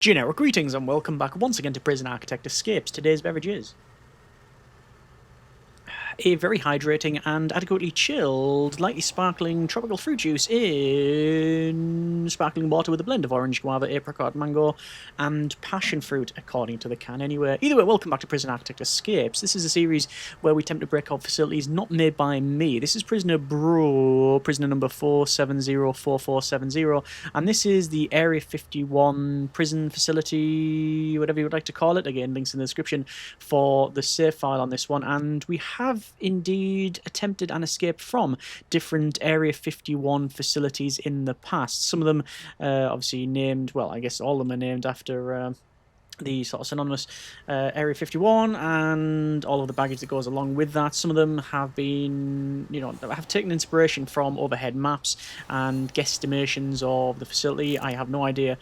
Generic greetings and welcome back once again to Prison Architect Escapes. Today's beverage is a very hydrating and adequately chilled, lightly sparkling tropical fruit juice in sparkling water with a blend of orange, guava, apricot, mango, and passion fruit, according to the can anyway. Either way, welcome back to Prison Architect Escapes. This is a series where we attempt to break out facilities not made by me. This is prisoner number 4704470, and this is the Area 51 prison facility, whatever you would like to call it. Again, links in the description for the save file on this one, and we have indeed attempted an escape from different Area 51 facilities in the past. Some of them obviously named, well, I guess all of them are named after the sort of synonymous Area 51 and all of the baggage that goes along with that. Some of them have been, have taken inspiration from overhead maps and guesstimations of the facility. I have no idea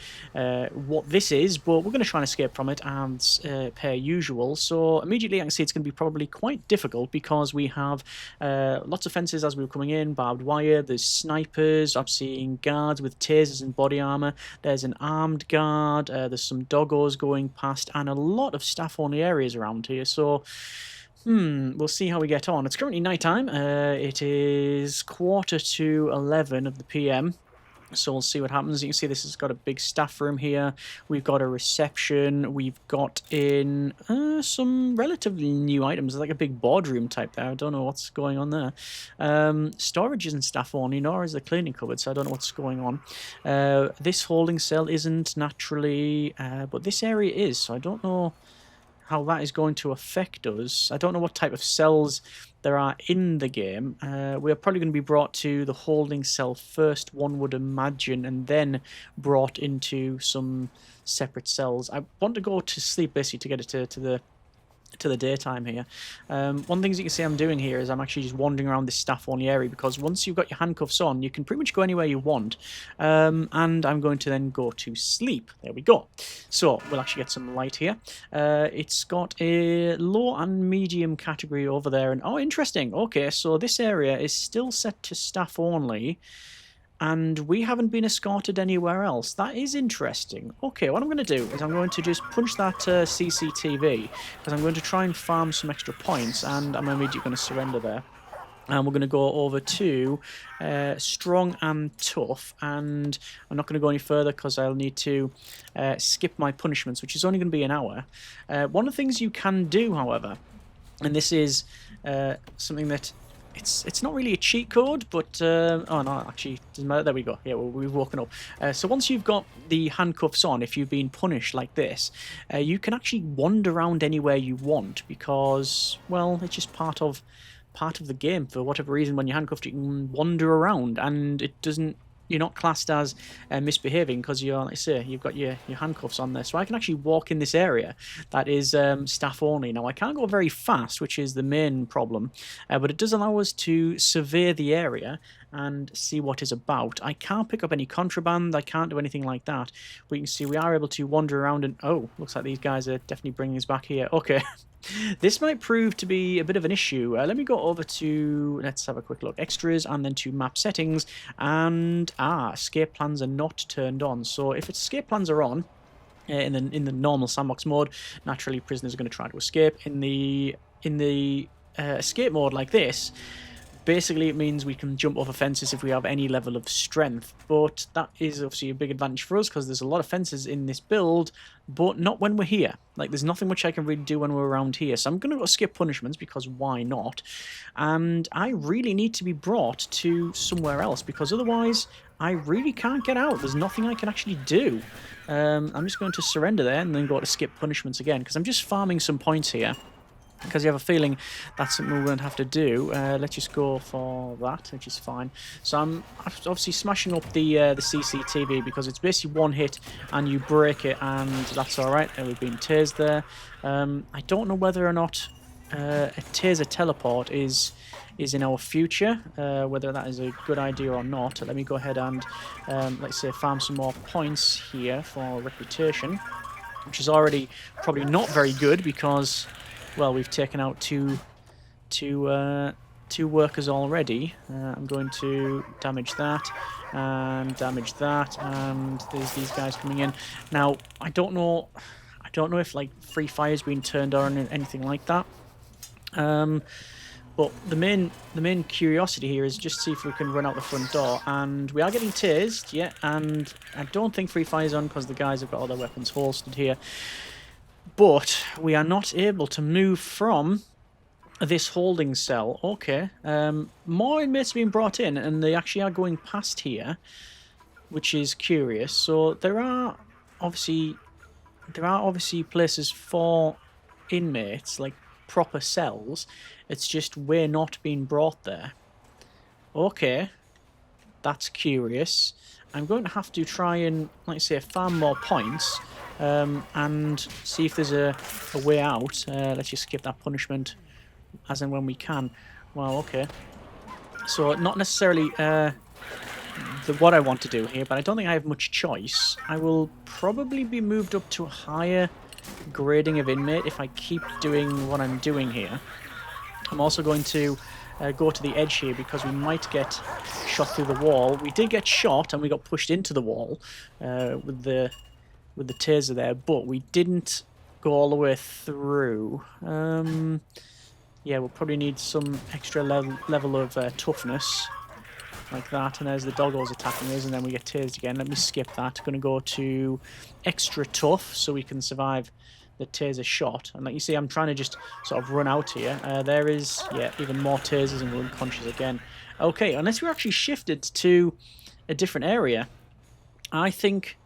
what this is, but we're going to try and escape from it as per usual. So immediately I can see it's going to be probably quite difficult because we have lots of fences as we were coming in, barbed wire, there's snipers, I'm seeing guards with tasers and body armor, there's an armed guard, there's some doggos going past, and a lot of staff-only areas around here, so we'll see how we get on. It's currently night time. It is 11:15 of the PM, so we'll see what happens. You can see this has got a big staff room here. We've got a reception. We've got in some relatively new items, like a big boardroom type there. I don't know what's going on there. Storage isn't staff only, nor is the cleaning cupboard, so I don't know what's going on. This holding cell isn't naturally, but this area is, so I don't know how that is going to affect us. I don't know what type of cells there are in the game. We're probably going to be brought to the holding cell first, one would imagine, and then brought into some separate cells. I want to go to sleep basically to get it to the daytime here. One thing that you can see I'm doing here is I'm actually just wandering around this staff-only area, because once you've got your handcuffs on, you can pretty much go anywhere you want. And I'm going to then go to sleep. There we go. So we'll actually get some light here. It's got a low and medium category over there. And oh, interesting. Okay, so this area is still set to staff only, and we haven't been escorted anywhere else. That is interesting. Okay, what I'm going to do is I'm going to just punch that CCTV, because I'm going to try and farm some extra points, and I'm immediately going to surrender there. And we're going to go over to strong and tough, and I'm not going to go any further because I'll need to skip my punishments, which is only going to be an hour. One of the things you can do, however, and this is something that it's not really a cheat code, but oh no, actually doesn't matter. There we go. Yeah, we've woken up. So once you've got the handcuffs on, if you've been punished like this, you can actually wander around anywhere you want, because, well, it's just part of the game. For whatever reason, when you're handcuffed, you can wander around, and it doesn't. You're not classed as misbehaving because you're, like I say, you've got your handcuffs on there. So I can actually walk in this area that is staff only. Now, I can't go very fast, which is the main problem, but it does allow us to survey the area and see what is about. I can't pick up any contraband. I can't do anything like that. But you can see we are able to wander around, and oh, looks like these guys are definitely bringing us back here. Okay. This might prove to be a bit of an issue. Let me go over to, let's have a quick look, extras, and then to map settings, and escape plans are not turned on. So if escape plans are on in the normal sandbox mode, naturally prisoners are going to try to escape. In the escape mode like this, basically it means we can jump over fences if we have any level of strength, but that is obviously a big advantage for us because there's a lot of fences in this build, but not when we're here. Like, there's nothing much I can really do when we're around here, so I'm going to go skip punishments, because why not? And I really need to be brought to somewhere else, because otherwise I really can't get out. There's nothing I can actually do. I'm just going to surrender there and then go to skip punishments again, because I'm just farming some points here, because you have a feeling that's something we're going to have to do. Let's just go for that, which is fine. So I'm obviously smashing up the CCTV, because it's basically one hit and you break it, and that's alright. We've been tased there. I don't know whether or not a taser teleport is in our future, whether that is a good idea or not. Let me go ahead and, let's say, farm some more points here for reputation, which is already probably not very good, because, well, we've taken out two 2 workers already. I'm going to damage that and damage that, and there's these guys coming in. Now, I don't know if like free fire's been turned on or anything like that. But the main curiosity here is just see if we can run out the front door, and we are getting tased, yeah, and I don't think free fire's on because the guys have got all their weapons holstered here. But we are not able to move from this holding cell. Okay, more inmates are being brought in, and they actually are going past here, which is curious. So there are obviously places for inmates, like proper cells. It's just we're not being brought there. Okay, that's curious. I'm going to have to try and, like I say, farm more points and see if there's a way out. Let's just skip that punishment as and when we can. Well, okay. So not necessarily what I want to do here, but I don't think I have much choice. I will probably be moved up to a higher grading of inmate if I keep doing what I'm doing here. I'm also going to go to the edge here because we might get shot through the wall. We did get shot and we got pushed into the wall with the taser there, but we didn't go all the way through. Yeah, we'll probably need some extra level of toughness, like that. And there's the doggos attacking us, and then we get tased again. Let me skip that. Going to go to extra tough so we can survive the taser shot. And like you see, I'm trying to just sort of run out here. There is, yeah, even more tasers, and we're unconscious again. Okay, unless we're actually shifted to a different area, I think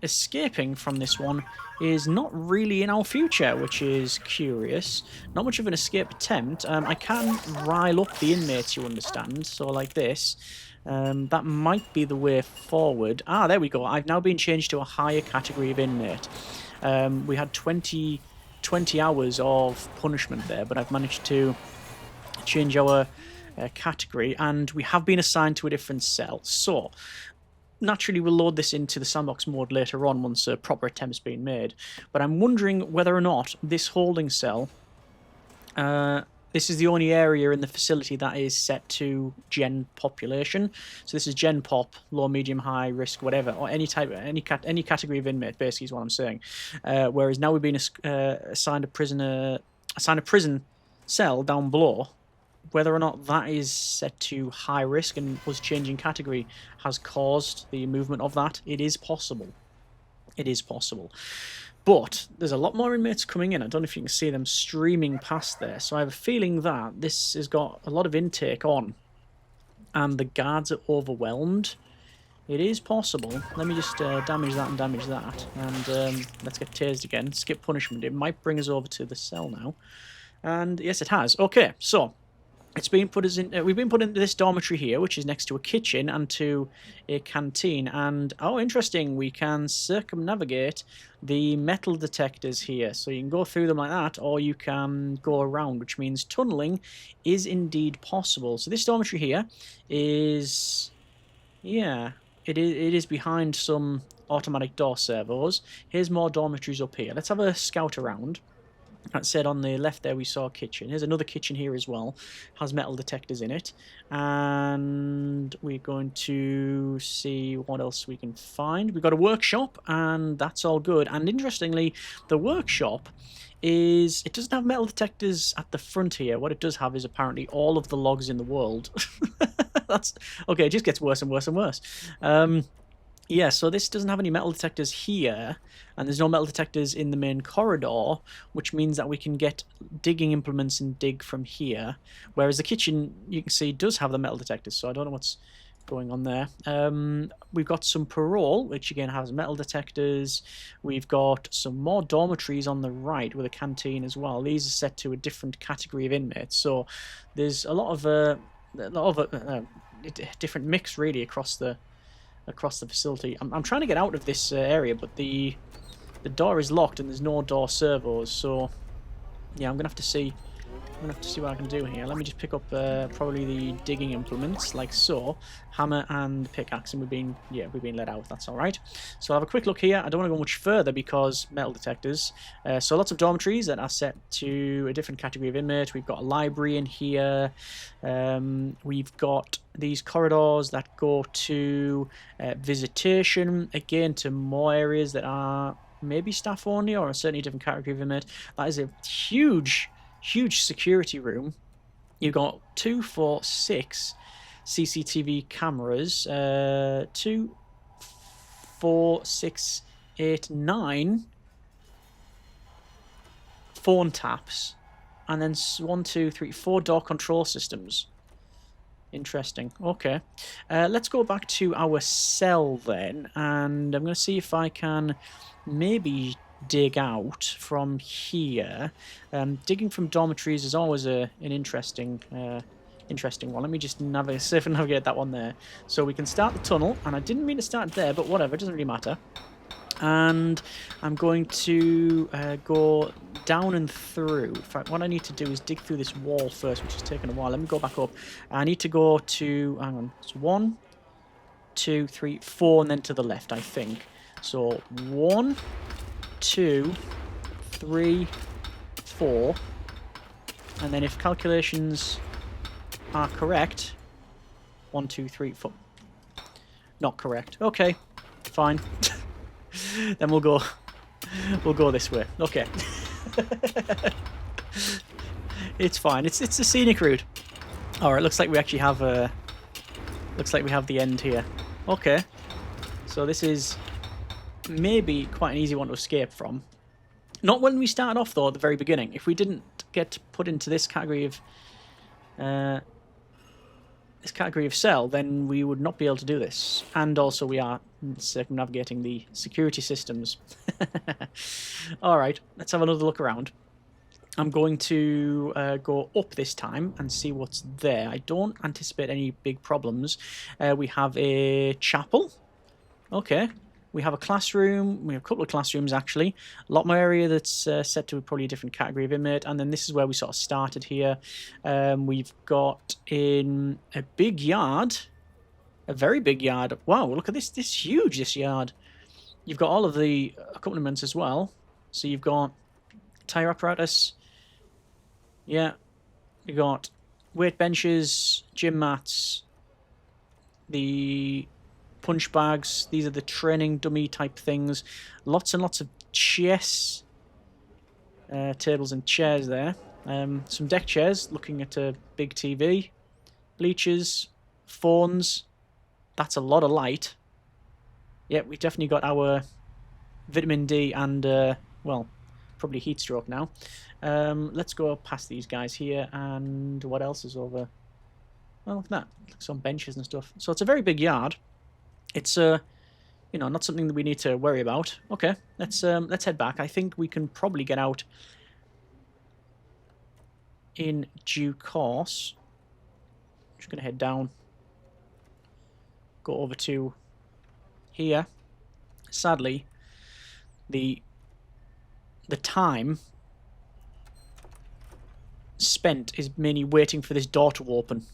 escaping from this one is not really in our future, which is curious. Not much of an escape attempt. I can rile up the inmates, you understand, so like this. That might be the way forward. Ah, there we go. I've now been changed to a higher category of inmate. We had 20 hours of punishment there, but I've managed to change our category, and we have been assigned to a different cell. So naturally, we'll load this into the sandbox mode later on once a proper attempt's been made. But I'm wondering whether or not this holding cell, this is the only area in the facility that is set to gen population. So this is gen pop, low, medium, high, risk, whatever, or any category of inmate, basically is what I'm saying. Whereas now we've been assigned a prison cell down below. Whether or not that is set to high risk and us changing category has caused the movement of that, it is possible. It is possible. But there's a lot more inmates coming in. I don't know if you can see them streaming past there. So I have a feeling that this has got a lot of intake on, and the guards are overwhelmed. It is possible. Let me just damage that and damage that. And let's get tased again. Skip punishment. It might bring us over to the cell now. And yes, it has. Okay, so it's been put us in. We've been put into this dormitory here, which is next to a kitchen and to a canteen. And oh, interesting, we can circumnavigate the metal detectors here. So you can go through them like that, or you can go around, which means tunneling is indeed possible. So this dormitory here is, yeah, it is behind some automatic door servos. Here's more dormitories up here. Let's have a scout around. That said, on the left there we saw a kitchen. Here's another kitchen here as well. Has metal detectors in it. And we're going to see what else we can find. We've got a workshop, and that's all good. And interestingly, the workshop is... it doesn't have metal detectors at the front here. What it does have is apparently all of the logs in the world. That's... okay, it just gets worse and worse and worse. Yeah, so this doesn't have any metal detectors here, and there's no metal detectors in the main corridor, which means that we can get digging implements and dig from here. Whereas the kitchen, you can see, does have the metal detectors, so I don't know what's going on there. We've got some parole, which again has metal detectors. We've got some more dormitories on the right with a canteen as well. These are set to a different category of inmates, so there's a lot of different mix really across the facility. I'm trying to get out of this area, but the door is locked and there's no door servos, so yeah, I'm gonna have to see I'm gonna have to see what I can do here. Let me just pick up probably the digging implements, like so. Hammer and pickaxe, and we've been let out. That's all right. So I'll have a quick look here. I don't want to go much further because metal detectors. So lots of dormitories that are set to a different category of inmate. We've got a library in here. We've got these corridors that go to visitation, again to more areas that are maybe staff only or a certainly different category of inmate. That is a huge security room. You've got 2, 4, 6 CCTV cameras, 2, 4, 6, 8, 9 phone taps, and then 1, 2, 3, 4 door control systems. Interesting. Okay. Let's go back to our cell then, and I'm going to see if I can maybe dig out from here. Digging from dormitories is always an interesting one. Let me just navigate that one there. So we can start the tunnel, and I didn't mean to start there, but whatever, it doesn't really matter. And I'm going to go down and through. In fact, what I need to do is dig through this wall first, which is taking a while. Let me go back up. I need to go to, hang on, it's 1, 2, 3, 4, and then to the left, I think. So 1, 2, 3, 4, and then if calculations are correct, 1, 2, 3, 4. Not correct. Okay, fine. Then we'll go this way. Okay. It's fine. It's a scenic route. All right. Looks like we actually have the end here. Okay. So this is maybe quite an easy one to escape from. Not when we started off though. At the very beginning, if we didn't get put into this category of cell, then we would not be able to do this. And also we are circumnavigating the security systems. Alright, let's have another look around. I'm going to go up this time and see what's there. I don't anticipate any big problems. We have a chapel. Okay. We have a classroom. We have a couple of classrooms, actually. A lot more area that's set to probably a different category of inmate. And then this is where we sort of started here. We've got in a big yard. A very big yard. Wow, look at this. This is huge, this yard. You've got all of the accompaniments as well. So you've got tire apparatus. Yeah. You've got weight benches, gym mats, the punch bags. These are the training dummy type things. Lots and lots of chess tables and chairs there. Some deck chairs looking at a big TV. Bleachers, phones. That's a lot of light. Yeah, we definitely got our vitamin D and, well, probably heat stroke now. Let's go past these guys here. And what else is over? Well, look at that. Some benches and stuff. So it's a very big yard. It's not something that we need to worry about. Okay, let's head back. I think we can probably get out in due course. Just gonna head down. Go over to here. Sadly, the time spent is mainly waiting for this door to open.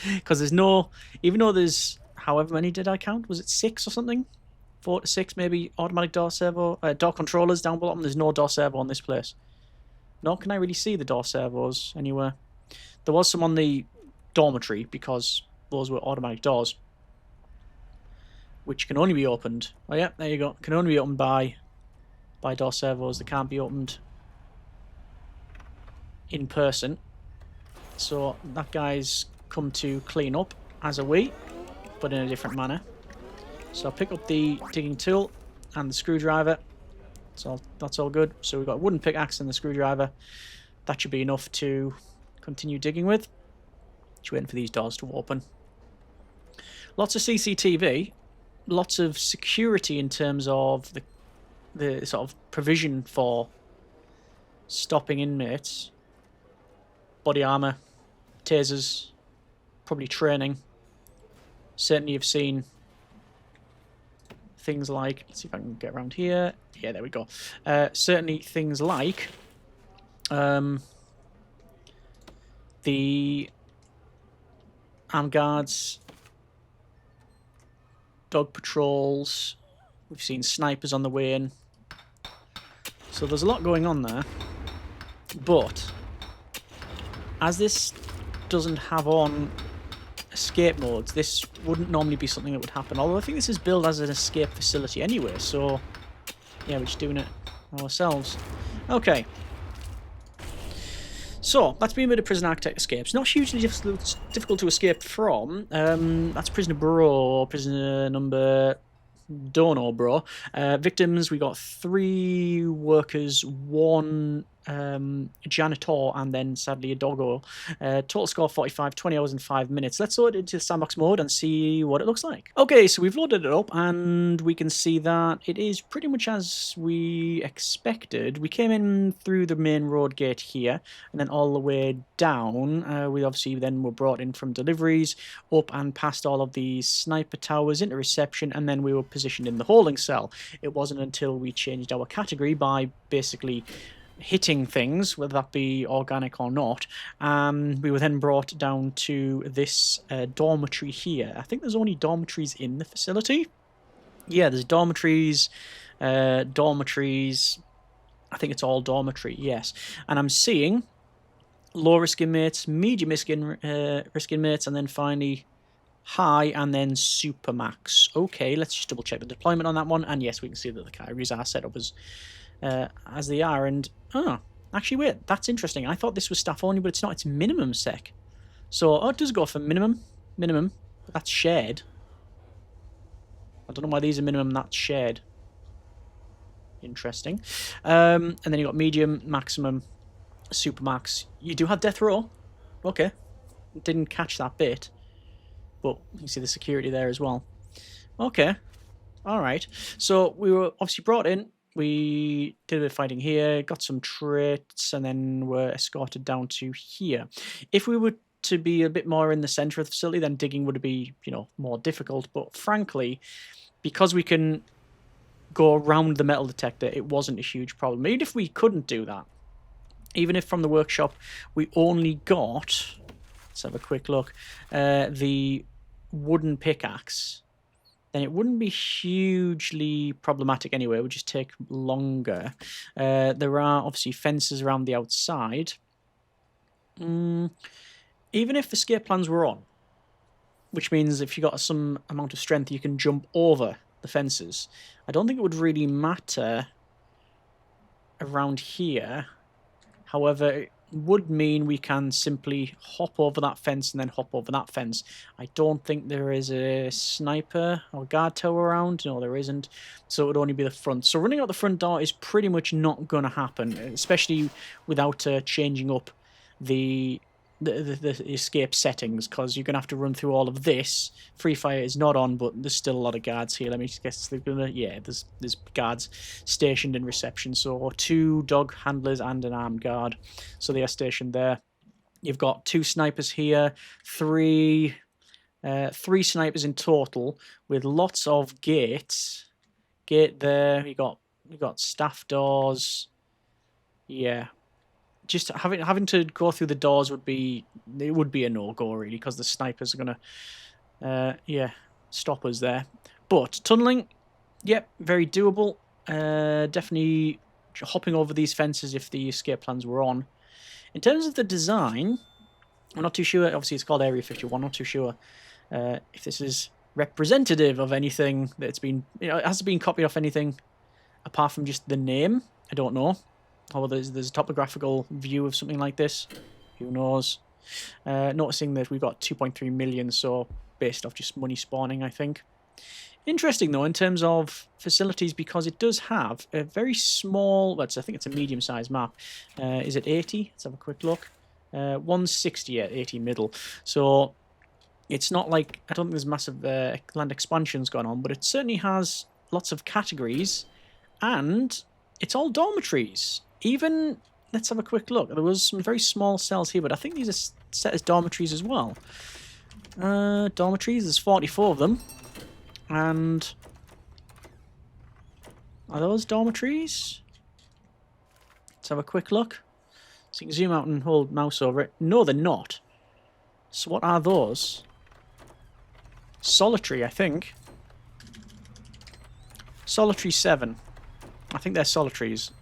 Because there's no, even though there's however many did I count? Was it 6 or something? 4 to 6 maybe automatic door servo, door controllers down below. There's no door servo on this place. Nor can I really see the door servos anywhere. There was some on the dormitory because those were automatic doors, which can only be opened. Oh yeah, there you go. Can only be opened by door servos. They can't be opened in person. So that guy's come to clean up, as are we, but in a different manner. So I'll pick up the digging tool and the screwdriver. So that's all good. So we've got a wooden pickaxe and the screwdriver. That should be enough to continue digging with. Just waiting for these doors to open. Lots of CCTV. Lots of security in terms of the sort of provision for stopping inmates. Body armor, tasers, probably training. Certainly you've seen things like, let's see if I can get around here. Yeah, there we go. Certainly things like The armed guards, dog patrols. We've seen snipers on the way in. So there's a lot going on there. But as this doesn't have on escape modes, this wouldn't normally be something that would happen. Although I think this is billed as an escape facility anyway, so yeah, we're just doing it ourselves. Okay. So, that's been a bit of Prison Architect escapes. Not hugely difficult to escape from. That's Prisoner Bro, prisoner number... Don't know, bro. Victims, we got 3 workers, 1 janitor, and then sadly a doggo. Total score 45, 20 hours and 5 minutes. Let's load it into sandbox mode and see what it looks like. Okay, so we've loaded it up and we can see that it is pretty much as we expected. We came in through the main road gate here and then all the way down. We obviously then were brought in from deliveries, up and past all of these sniper towers into reception, and then we were positioned in the holding cell. It wasn't until we changed our category by basically hitting things, whether that be organic or not, we were then brought down to this dormitory here. I think there's only dormitories in the facility. Yeah, there's dormitories, I think it's all dormitory, yes. And I'm seeing low risk inmates, medium risk inmates, and then finally high, and then super max. Okay, let's just double check the deployment on that one, and yes, we can see that the categories are set up as they are. And actually, wait, that's interesting. I thought this was staff only, but it's not. It's minimum sec. So it does go for minimum, but that's shared. I don't know why these are minimum. That's shared. Interesting. And then you got medium, maximum, super max. You do have death row. Okay, didn't catch that bit. But you can see the security there as well. Okay. Alright. So we were obviously brought in. We did a bit of fighting here, got some traits, and then were escorted down to here. If we were to be a bit more in the centre of the facility, then digging would be, more difficult. But frankly, because we can go around the metal detector, it wasn't a huge problem. Even if we couldn't do that, even if from the workshop we only got... Let's have a quick look. The wooden pickaxe, then it wouldn't be hugely problematic anyway. It would just take longer. There are obviously fences around the outside. Even if escape plans were on, which means if you got some amount of strength, you can jump over the fences. I don't think it would really matter around here. However, it would mean we can simply hop over that fence and then hop over that fence. I don't think there is a sniper or guard tower around. No, there isn't. So it would only be the front. So running out the front door is pretty much not going to happen, especially without changing up the escape settings, because you're going to have to run through all of this. Free fire is not on, but there's still a lot of guards here. Let me just guess. There's guards stationed in reception. So 2 dog handlers and an armed guard. So they are stationed there. You've got 2 snipers here, 3 snipers in total, with lots of gates. Gate there. You got staff doors. Yeah. Just having to go through the doors would be a no-go really, because the snipers are gonna stop us there. But tunneling, yep, very doable. Definitely hopping over these fences if the escape plans were on. In terms of the design, I'm not too sure. Obviously, it's called Area 51. Not too sure if this is representative of anything that's been, it hasn't been copied off anything apart from just the name. I don't know. Or there's a topographical view of something like this. Who knows? Noticing that we've got 2.3 million, so based off just money spawning, I think. Interesting, though, in terms of facilities, because it does have a very small... I think it's a medium-sized map. Is it 80? Let's have a quick look. 160 at 80 middle. So it's not like... I don't think there's massive land expansions going on, but it certainly has lots of categories, and it's all dormitories. Even, let's have a quick look. There was some very small cells here, but I think these are set as dormitories as well. Dormitories, there's 44 of them. And are those dormitories? Let's have a quick look. So you can zoom out and hold mouse over it. No, they're not. So what are those? Solitary, I think. Solitary 7. I think they're solitaries.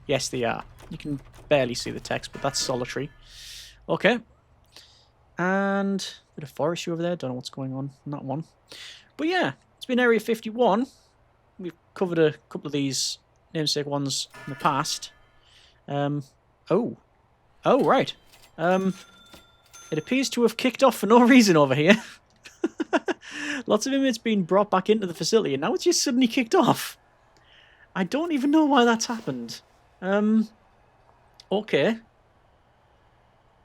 Yes, they are. You can barely see the text, but that's solitary. Okay. And a bit of forestry over there. Don't know what's going on in that one. But yeah, it's been Area 51. We've covered a couple of these namesake ones in the past. Oh, right. It appears to have kicked off for no reason over here. Lots of inmates being brought back into the facility, and now it's just suddenly kicked off. I don't even know why that's happened. Okay.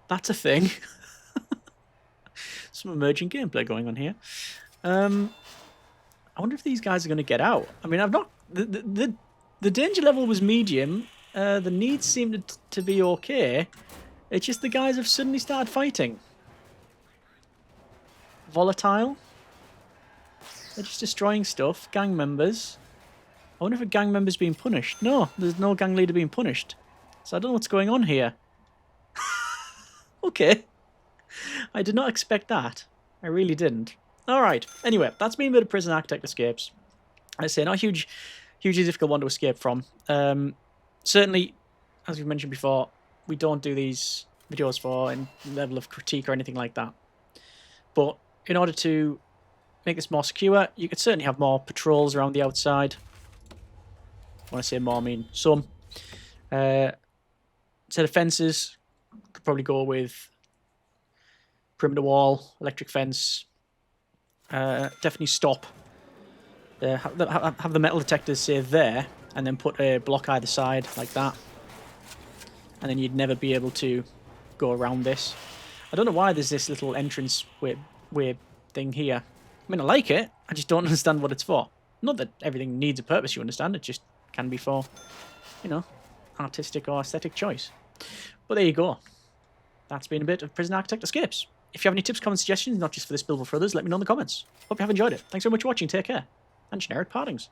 That's a thing. Some emerging gameplay going on here. I wonder if these guys are going to get out. I mean, I've not... The danger level was medium. The needs seemed to be okay. It's just the guys have suddenly started fighting. Volatile. They're just destroying stuff. Gang members. I wonder if a gang member's being punished. No, there's no gang leader being punished. So I don't know what's going on here. Okay. I did not expect that. I really didn't. Alright. Anyway, that's been a bit of Prison Architect Escapes. I say, not a hugely difficult one to escape from. Certainly, as we mentioned before, we don't do these videos for any level of critique or anything like that. But in order to make this more secure, you could certainly have more patrols around the outside. When I say more, I mean some. Instead of fences, could probably go with perimeter wall, electric fence. Definitely stop. Have the metal detectors, say, there, and then put a block either side, like that. And then you'd never be able to go around this. I don't know why there's this little entrance way thing here. I mean, I like it. I just don't understand what it's for. Not that everything needs a purpose, you understand. It just can be for, you know, artistic or aesthetic choice. But there you go. That's been a bit of Prison Architect Escapes. If you have any tips, comments, suggestions, not just for this build but for others, let me know in the comments. Hope you have enjoyed it. Thanks very much for watching. Take care. And generic partings.